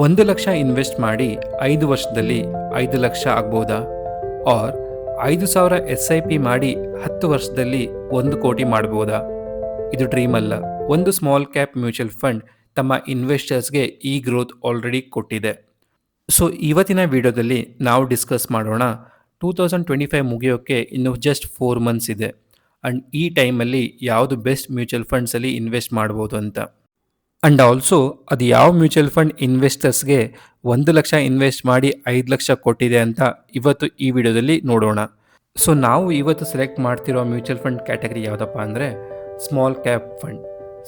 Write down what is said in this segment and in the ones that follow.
1,00,000 invest ಮಾಡಿ 5 ವರ್ಷದಲ್ಲಿ 5,00,000 ಆಗ್ಬೋದಾ? ಆರ್ 5,000 SIP ಮಾಡಿ 10 ವರ್ಷದಲ್ಲಿ 1,00,00,000 ಮಾಡ್ಬೋದಾ? ಇದು ಡ್ರೀಮ್ ಅಲ್ಲ. ಒಂದು ಸ್ಮಾಲ್ ಕ್ಯಾಪ್ ಮ್ಯೂಚುವಲ್ ಫಂಡ್ ತಮ್ಮ ಇನ್ವೆಸ್ಟರ್ಸ್‌ಗೆ ಈ ಗ್ರೋತ್ ಆಲ್ರೆಡಿ ಕೊಟ್ಟಿದೆ. ಸೊ ಇವತ್ತಿನ ವಿಡಿಯೋದಲ್ಲಿ ನಾವು ಡಿಸ್ಕಸ್ ಮಾಡೋಣ 2025 ಮುಗಿಯೋಕ್ಕೆ ಇನ್ನು ಜಸ್ಟ್ 4 ಮಂತ್ಸ್ ಇದೆ. ಅಂಡ್ ಈ ಟೈಮಲ್ಲಿ ಯಾವುದು ಬೆಸ್ಟ್ ಮ್ಯೂಚುವಲ್ ಫಂಡ್ಸಲ್ಲಿ ಇನ್ವೆಸ್ಟ್ ಮಾಡ್ಬೋದು ಅಂತ. ಅಂಡ್ ಆಲ್ಸೋ ಅದು ಯಾವ ಮ್ಯೂಚುವಲ್ ಫಂಡ್ ಇನ್ವೆಸ್ಟರ್ಸ್ಗೆ 1,00,000 ಇನ್ವೆಸ್ಟ್ ಮಾಡಿ 5,00,000 ಕೊಟ್ಟಿದೆ ಅಂತ ಇವತ್ತು ಈ ವಿಡಿಯೋದಲ್ಲಿ ನೋಡೋಣ. ಸೊ ನಾವು ಇವತ್ತು ಸೆಲೆಕ್ಟ್ ಮಾಡ್ತಿರೋ ಮ್ಯೂಚುವಲ್ ಫಂಡ್ ಕ್ಯಾಟಗರಿ ಯಾವುದಪ್ಪ ಅಂದರೆ small cap fund.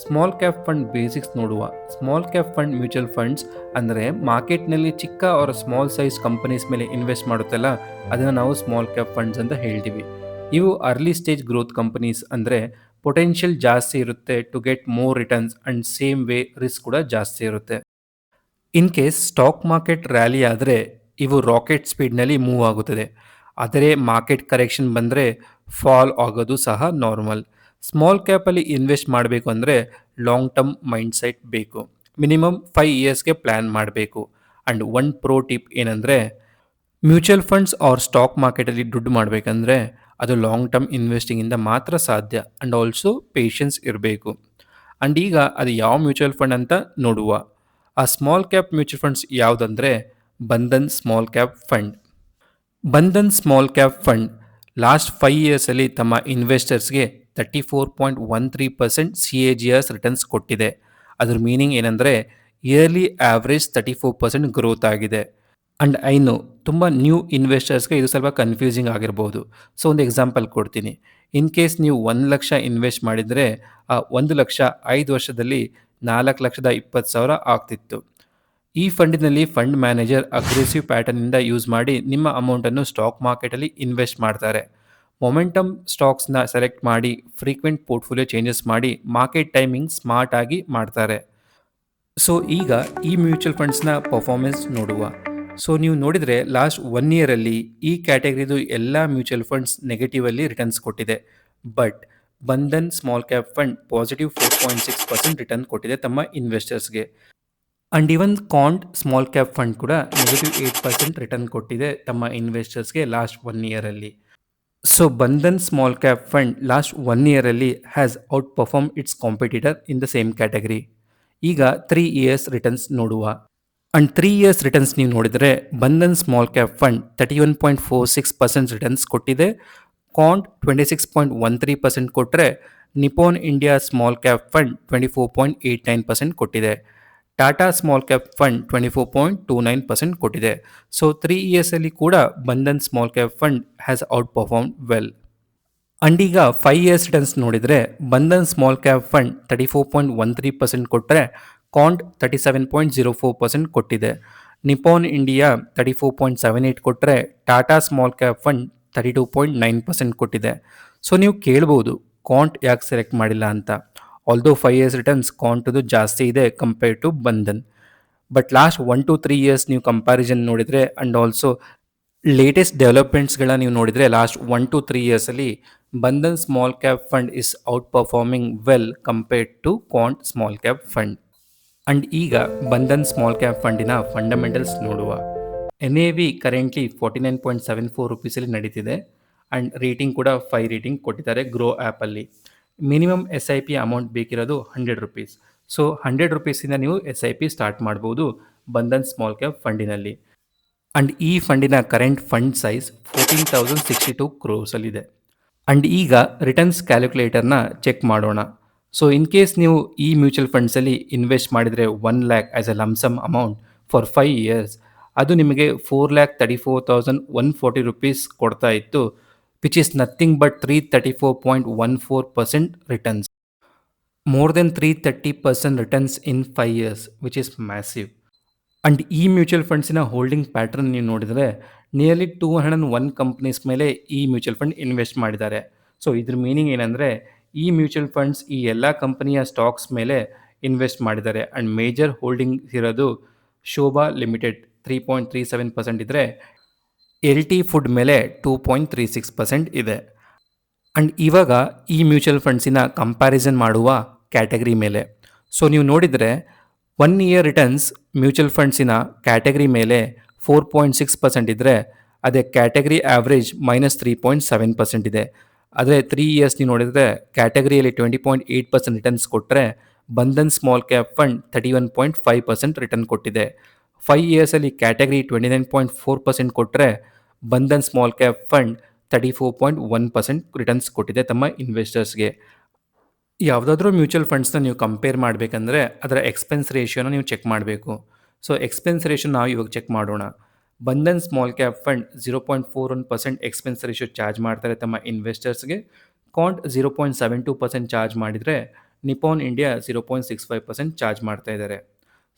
Small cap fund basics ನೋಡುವ. Small cap fund mutual funds ಅಂದರೆ ಮಾರ್ಕೆಟ್ನಲ್ಲಿ ಚಿಕ್ಕ ಅವರ ಸ್ಮಾಲ್ ಸೈಜ್ ಕಂಪನೀಸ್ ಮೇಲೆ ಇನ್ವೆಸ್ಟ್ ಮಾಡುತ್ತಲ್ಲ, ಅದನ್ನು ನಾವು ಸ್ಮಾಲ್ ಕ್ಯಾಪ್ ಫಂಡ್ಸ್ ಅಂತ ಹೇಳ್ತೀವಿ. ಇವು ಅರ್ಲಿ ಸ್ಟೇಜ್ ಗ್ರೋತ್ ಕಂಪನೀಸ್ ಅಂದರೆ ಪೊಟೆನ್ಷಿಯಲ್ ಜಾಸ್ತಿ ಇರುತ್ತೆ to get more returns and same way risk ಕೂಡ ಜಾಸ್ತಿ ಇರುತ್ತೆ. In case stock market rally ಆದರೆ ಇವು ರಾಕೆಟ್ ಸ್ಪೀಡ್ನಲ್ಲಿ ಮೂವ್ ಆಗುತ್ತದೆ. ಆದರೆ ಮಾರ್ಕೆಟ್ ಕರೆಕ್ಷನ್ ಬಂದರೆ ಫಾಲ್ ಆಗೋದು ಸಹ ನಾರ್ಮಲ್. ಸ್ಮಾಲ್ ಕ್ಯಾಪಲ್ಲಿ ಇನ್ವೆಸ್ಟ್ ಮಾಡಬೇಕು ಅಂದರೆ ಲಾಂಗ್ ಟರ್ಮ್ ಮೈಂಡ್ ಸೆಟ್ ಬೇಕು. ಮಿನಿಮಮ್ 5 ಇಯರ್ಸ್ಗೆ ಪ್ಲ್ಯಾನ್ ಮಾಡಬೇಕು. ಆ್ಯಂಡ್ ಒನ್ ಪ್ರೋ ಟಿಪ್ ಏನಂದರೆ ಮ್ಯೂಚುವಲ್ ಫಂಡ್ಸ್ ಆರ್ ಸ್ಟಾಕ್ ಮಾರ್ಕೆಟಲ್ಲಿ ದುಡ್ಡು ಮಾಡಬೇಕಂದ್ರೆ ಅದು ಲಾಂಗ್ ಟರ್ಮ್ ಇನ್ವೆಸ್ಟಿಂಗಿಂದ ಮಾತ್ರ ಸಾಧ್ಯ. ಆ್ಯಂಡ್ ಆಲ್ಸೋ ಪೇಷನ್ಸ್ ಇರಬೇಕು. ಆ್ಯಂಡ್ ಈಗ ಅದು ಯಾವ ಮ್ಯೂಚುವಲ್ ಫಂಡ್ ಅಂತ ನೋಡುವ. ಆ ಸ್ಮಾಲ್ ಕ್ಯಾಪ್ ಮ್ಯೂಚುವಲ್ ಫಂಡ್ಸ್ ಯಾವುದಂದರೆ Bandhan small cap fund. Bandhan small cap fund last 5 ಇಯರ್ಸಲ್ಲಿ ತಮ್ಮ ಇನ್ವೆಸ್ಟರ್ಸ್ಗೆ 34.13% CAGR ರಿಟರ್ನ್ಸ್ ಕೊಟ್ಟಿದೆ. ಅದ್ರ ಮೀನಿಂಗ್ ಏನಂದರೆ ಇಯರ್ಲಿ ಆವ್ರೇಜ್ 34% ಗ್ರೋತ್ ಆಗಿದೆ. ಆ್ಯಂಡ್ ಐ ನೋ ತುಂಬ ನ್ಯೂ ಇನ್ವೆಸ್ಟರ್ಸ್ಗೆ ಇದು ಸ್ವಲ್ಪ ಕನ್ಫ್ಯೂಸಿಂಗ್ ಆಗಿರ್ಬೋದು. ಸೊ ಒಂದು ಎಕ್ಸಾಂಪಲ್ ಕೊಡ್ತೀನಿ. ಇನ್ ಕೇಸ್ ನೀವು 1,00,000 ಇನ್ವೆಸ್ಟ್ ಮಾಡಿದರೆ ಆ 1,00,000 5 ವರ್ಷದಲ್ಲಿ 4,20,000 ಆಗ್ತಿತ್ತು. ಈ ಫಂಡಿನಲ್ಲಿ ಫಂಡ್ ಮ್ಯಾನೇಜರ್ ಅಗ್ರೆಸಿವ್ ಪ್ಯಾಟರ್ನಿಂದ ಯೂಸ್ ಮಾಡಿ ನಿಮ್ಮ ಅಮೌಂಟನ್ನು ಸ್ಟಾಕ್ ಮಾರ್ಕೆಟಲ್ಲಿ ಇನ್ವೆಸ್ಟ್ ಮಾಡ್ತಾರೆ. ಮೊಮೆಂಟಮ್ ಸ್ಟಾಕ್ಸ್ನ ಸೆಲೆಕ್ಟ್ ಮಾಡಿ ಫ್ರೀಕ್ವೆಂಟ್ ಪೋರ್ಟ್ಫೋಲಿಯೋ ಚೇಂಜಸ್ ಮಾಡಿ ಮಾರ್ಕೆಟ್ ಟೈಮಿಂಗ್ ಸ್ಮಾರ್ಟ್ ಆಗಿ ಮಾಡ್ತಾರೆ. ಸೊ ಈಗ ಈ ಮ್ಯೂಚುವಲ್ ಫಂಡ್ಸ್ನ ಪರ್ಫಾರ್ಮೆನ್ಸ್ ನೋಡುವ. ಸೊ ನೀವು ನೋಡಿದರೆ ಲಾಸ್ಟ್ 1 ಇಯರಲ್ಲಿ ಈ ಕ್ಯಾಟಗರಿದು ಎಲ್ಲ ಮ್ಯೂಚುವಲ್ ಫಂಡ್ಸ್ ನೆಗೆಟಿವಲ್ಲಿ ರಿಟರ್ನ್ಸ್ ಕೊಟ್ಟಿದೆ. But Bandhan small cap fund positive 4.6% return ಕೊಟ್ಟಿದೆ ತಮ್ಮ ಇನ್ವೆಸ್ಟರ್ಸ್ಗೆ. And even Quant small cap fund ಕೂಡ ನೆಗೆಟಿವ್ 8% ರಿಟರ್ನ್ ಕೊಟ್ಟಿದೆ ತಮ್ಮ ಇನ್ವೆಸ್ಟರ್ಸ್ಗೆ ಲಾಸ್ಟ್ 1 ಇಯರಲ್ಲಿ. So Bandhan small cap fund last 1 ಇಯರಲ್ಲಿ has outperform its competitor in the same category. ಈಗ 3 ಇಯರ್ಸ್ ರಿಟರ್ನ್ಸ್ ನೋಡುವ. ಆ್ಯಂಡ್ 3 ಇಯರ್ಸ್ ರಿಟರ್ನ್ಸ್ ನೀವು ನೋಡಿದರೆ Bandhan small cap fund 31.46% returns ಕೊಟ್ಟಿದೆ. ಕಾಂಟ್ 26.13% ಕೊಟ್ಟರೆ Nippon India small cap fund 24.89% ಕೊಟ್ಟಿದೆ. ಟಾಟಾ ಸ್ಮಾಲ್ ಕ್ಯಾಪ್ ಫಂಡ್ 24.29% ಕೊಟ್ಟಿದೆ. So 3 ಇಯರ್ಸಲ್ಲಿ ಕೂಡ Bandhan small cap fund has out perform well. And ಈಗ 5 ಇಯರ್ಸ್ ರಿಟರ್ನ್ಸ್ ನೋಡಿದರೆ ಬಂಧನ್ ಸ್ಮಾಲ್ ಕ್ಯಾಪ್ ಫಂಡ್ 34.13% ಕೊಟ್ಟರೆ ಕಾಂಟ್ 37.04% ಕೊಟ್ಟಿದೆ. ನಿಪ್ಪೋನ್ ಇಂಡಿಯಾ 34.78 ಕೊಟ್ಟರೆ ಟಾಟಾ ಸ್ಮಾಲ್ ಕ್ಯಾಪ್ ಫಂಡ್ 32.9% ಕೊಟ್ಟಿದೆ. ಸೊ ನೀವು ಕೇಳ್ಬೋದು ಕಾಂಟ್ ಯಾಕೆ ಸೆಲೆಕ್ಟ್ ಮಾಡಿಲ್ಲ ಅಂತ. ಆಲ್ದೋ 5 ಇಯರ್ಸ್ ರಿಟರ್ನ್ಸ್ ಕಾಂಟದು ಜಾಸ್ತಿ ಇದೆ compare to Bandhan. But last 1 to 3 years ನೀವು ಕಂಪ್ಯಾರಿಸನ್ ನೋಡಿದರೆ ಆ್ಯಂಡ್ ಆಲ್ಸೋ ಲೇಟೆಸ್ಟ್ ಡೆವಲಪ್ಮೆಂಟ್ಸ್ಗಳ ನೀವು ನೋಡಿದರೆ ಲಾಸ್ಟ್ 1 to 3 ಇಯರ್ಸಲ್ಲಿ Bandhan small cap fund is outperforming well compared to quant small cap fund. And ಈಗ ಬಂಧನ್ ಸ್ಮಾಲ್ ಕ್ಯಾಪ್ ಫಂಡಿನ ಫಂಡಮೆಂಟಲ್ಸ್ ನೋಡುವ. NAV ಕರೆಂಟ್ಲಿ 49.74 ರುಪೀಸಲ್ಲಿ ನಡೀತಿದೆ. ಆ್ಯಂಡ್ ರೇಟಿಂಗ್ ಕೂಡ 5 ರೇಟಿಂಗ್ ಕೊಟ್ಟಿದ್ದಾರೆ ಗ್ರೋ ಆ್ಯಪಲ್ಲಿ. ಮಿನಿಮಮ್ SIP ಅಮೌಂಟ್ ಬೇಕಿರೋದು 100 ರುಪೀಸ್. ಸೊ 100 ರುಪೀಸಿಂದ ನೀವು SIP ಸ್ಟಾರ್ಟ್ ಮಾಡ್ಬೋದು ಬಂಧನ್ ಸ್ಮಾಲ್ ಕ್ಯಾಪ್ ಫಂಡಿನಲ್ಲಿ. ಆ್ಯಂಡ್ ಈ ಫಂಡಿನ ಕರೆಂಟ್ ಫಂಡ್ ಸೈಜ್ 14,062 ಕ್ರೋರ್ಸಲ್ಲಿದೆ. ಆ್ಯಂಡ್ ಈಗ ರಿಟರ್ನ್ಸ್ ಕ್ಯಾಲ್ಕುಲೇಟರ್ನ ಚೆಕ್ ಮಾಡೋಣ. ಸೊ ಇನ್ ಕೇಸ್ ನೀವು ಈ ಮ್ಯೂಚುವಲ್ ಫಂಡ್ಸಲ್ಲಿ ಇನ್ವೆಸ್ಟ್ ಮಾಡಿದರೆ 1,00,000 as A lump sum amount for 5 years, ಅದು ನಿಮಗೆ 4,34,140 ರುಪೀಸ್ ಕೊಡ್ತಾ ಇತ್ತು, which is nothing but 334.14% returns. More than 330% returns in 5 years, which is massive. And ಈ ಮ್ಯೂಚುವಲ್ ಫಂಡ್ಸಿನ ಹೋಲ್ಡಿಂಗ್ ಪ್ಯಾಟ್ರನ್ ನೀವು ನೋಡಿದರೆ ನಿಯರ್ಲಿ 201 ಕಂಪ್ನೀಸ್ ಮೇಲೆ ಈ ಮ್ಯೂಚುವಲ್ ಫಂಡ್ ಇನ್ವೆಸ್ಟ್ ಮಾಡಿದ್ದಾರೆ. ಸೊ ಇದ್ರ ಮೀನಿಂಗ್ ಏನಂದರೆ ಈ ಮ್ಯೂಚುವಲ್ ಫಂಡ್ಸ್ ಈ ಎಲ್ಲ ಕಂಪನಿಯ ಸ್ಟಾಕ್ಸ್ ಮೇಲೆ ಇನ್ವೆಸ್ಟ್ ಮಾಡಿದ್ದಾರೆ. ಆ್ಯಂಡ್ ಮೇಜರ್ ಹೋಲ್ಡಿಂಗ್ ಇರೋದು ಶೋಭಾ ಲಿಮಿಟೆಡ್ 3.37% ಇದ್ದರೆ LT ಫುಡ್ ಮೇಲೆ 2.36% ಇದೆ. ಆ್ಯಂಡ್ ಇವಾಗ ಈ ಮ್ಯೂಚುವಲ್ ಫಂಡ್ಸಿನ ಕಂಪ್ಯಾರಿಸನ್ ಮಾಡುವ ಕ್ಯಾಟಗರಿ ಮೇಲೆ. ಸೊ ನೀವು ನೋಡಿದರೆ 1 ಇಯರ್ ರಿಟರ್ನ್ಸ್ ಮ್ಯೂಚುವಲ್ ಫಂಡ್ಸಿನ ಕ್ಯಾಟಗರಿ ಮೇಲೆ 4.6% ಇದ್ದರೆ ಅದೇ ಕ್ಯಾಟಗರಿ ಆವ್ರೇಜ್ -3.7% ಇದೆ. ಆದರೆ 3 ಇಯರ್ಸ್ ನೀವು ನೋಡಿದರೆ ಕ್ಯಾಟಗರಿಯಲ್ಲಿ 20.8% ರಿಟರ್ನ್ಸ್ ಕೊಟ್ಟರೆ Bandhan small cap fund 31.5% return ಕೊಟ್ಟಿದೆ. 5 ಇಯರ್ಸಲ್ಲಿ ಕ್ಯಾಟಗರಿ 29.4% ಕೊಟ್ಟರೆ Bandhan small cap fund 34.1% returns ಕೊಟ್ಟಿದೆ ತಮ್ಮ ಇನ್ವೆಸ್ಟರ್ಸ್ಗೆ. ಯಾವುದಾದ್ರೂ ಮ್ಯೂಚುವಲ್ ಫಂಡ್ಸ್ನ ನೀವು ಕಂಪೇರ್ ಮಾಡಬೇಕಂದ್ರೆ ಅದರ ಎಕ್ಸ್ಪೆನ್ಸ್ ರೇಷಿಯೋನ ನೀವು ಚೆಕ್ ಮಾಡಬೇಕು. ಸೊ ಎಕ್ಸ್ಪೆನ್ಸ್ ರೇಷಿಯೋ ನಾವು ಇವಾಗ ಚೆಕ್ ಮಾಡೋಣ. Bandhan small cap fund 0.41% expense ratio charge ಮಾಡ್ತಾರೆ ತಮ್ಮ ಇನ್ವೆಸ್ಟರ್ಸ್ಗೆ. ಕಾಂಟ್ 0.72% ಚಾರ್ಜ್ ಮಾಡಿದರೆ ನಿಪಾನ್ ಇಂಡಿಯಾ 0.65% ಚಾರ್ಜ್ ಮಾಡ್ತಾ ಇದ್ದಾರೆ.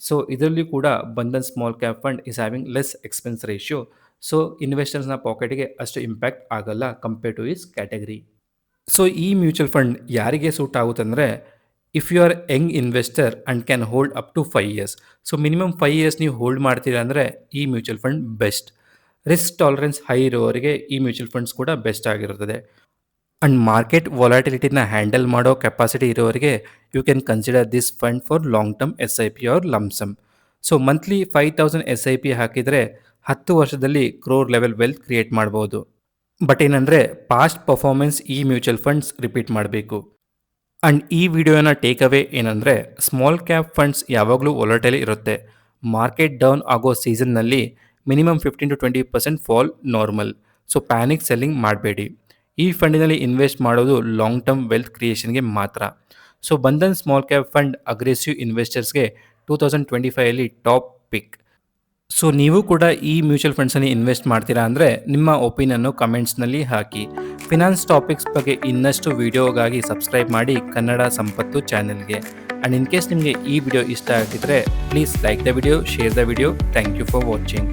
ಸೊ ಇದರಲ್ಲಿ ಕೂಡ Bandhan small cap fund is having less expense ratio. So ಇನ್ವೆಸ್ಟರ್ಸ್ನ ಪಾಕೆಟ್ಗೆ ಅಷ್ಟು ಇಂಪ್ಯಾಕ್ಟ್ ಆಗಲ್ಲ compare to is category. So ಈ ಮ್ಯೂಚುವಲ್ ಫಂಡ್ ಯಾರಿಗೆ ಸೂಟ್ ಆಗುತ್ತಂದರೆ if you are young investor and can hold up to 5 years. So minimum 5 years ನೀವು hold ಮಾಡ್ತೀರಾ ಅಂದರೆ ಈ mutual fund best. Risk tolerance high ಇರುವವರಿಗೆ ಈ ಮ್ಯೂಚುವಲ್ ಫಂಡ್ಸ್ ಕೂಡ ಬೆಸ್ಟ್ ಆಗಿರುತ್ತದೆ. ಆ್ಯಂಡ್ ಮಾರ್ಕೆಟ್ ವಾಲಾಟಿಲಿಟಿನ ಹ್ಯಾಂಡಲ್ ಮಾಡೋ ಕೆಪಾಸಿಟಿ ಇರೋರಿಗೆ you can consider this fund for long term SIP or lump sum. So monthly 5,000 SIP ಹಾಕಿದರೆ 10 ವರ್ಷದಲ್ಲಿ ಕ್ರೋರ್ ಲೆವೆಲ್ ವೆಲ್ತ್ ಕ್ರಿಯೇಟ್ ಮಾಡ್ಬೋದು. ಬಟ್ ಏನಂದರೆ ಪಾಸ್ಟ್ ಪರ್ಫಾರ್ಮೆನ್ಸ್ ಈ ಮ್ಯೂಚುವಲ್ ಫಂಡ್ಸ್ ರಿಪೀಟ್ ಮಾಡಬೇಕು. ಆ್ಯಂಡ್ ಈ ವಿಡಿಯೋನ ಟೇಕ್ ಅವೇ ಏನಂದರೆ ಸ್ಮಾಲ್ ಕ್ಯಾಪ್ ಫಂಡ್ಸ್ ಯಾವಾಗಲೂ ವೊಲಟೈಲ್ ಇರುತ್ತೆ. ಮಾರ್ಕೆಟ್ ಡೌನ್ ಆಗೋ ಸೀಸನ್ನಲ್ಲಿ minimum 15-20% fall normal. So panic selling ಮಾಡಬೇಡಿ. ಈ ಫಂಡಿನಲ್ಲಿ ಇನ್ವೆಸ್ಟ್ ಮಾಡೋದು ಲಾಂಗ್ ಟರ್ಮ್ ವೆಲ್ತ್ ಕ್ರಿಯೇಷನ್ಗೆ ಮಾತ್ರ. So Bandhan small cap fund aggressive ಇನ್ವೆಸ್ಟರ್ಸ್ಗೆ 2025 ಟಾಪ್ ಪಿಕ್. ಸೊ ನೀವು ಕೂಡ ಈ ಮ್ಯೂಚುವಲ್ ಫಂಡ್ಸಲ್ಲಿ ಇನ್ವೆಸ್ಟ್ ಮಾಡ್ತೀರಾ ಅಂದರೆ ನಿಮ್ಮ ಒಪಿನಿಯನ್ನು ಕಮೆಂಟ್ಸ್ನಲ್ಲಿ ಹಾಕಿ. ಫಿನಾನ್ಸ್ ಟಾಪಿಕ್ಸ್ ಬಗ್ಗೆ ಇನ್ನಷ್ಟು ವಿಡಿಯೋಗಾಗಿ ಸಬ್ಸ್ಕ್ರೈಬ್ ಮಾಡಿ ಕನ್ನಡ ಸಂಪತ್ತು ಚಾನೆಲ್ಗೆ. ಆ್ಯಂಡ್ ಇನ್ ಕೇಸ್ ನಿಮಗೆ ಈ ವಿಡಿಯೋ ಇಷ್ಟ ಆಗಿದ್ದರೆ please like the video, share the video. Thank you for watching.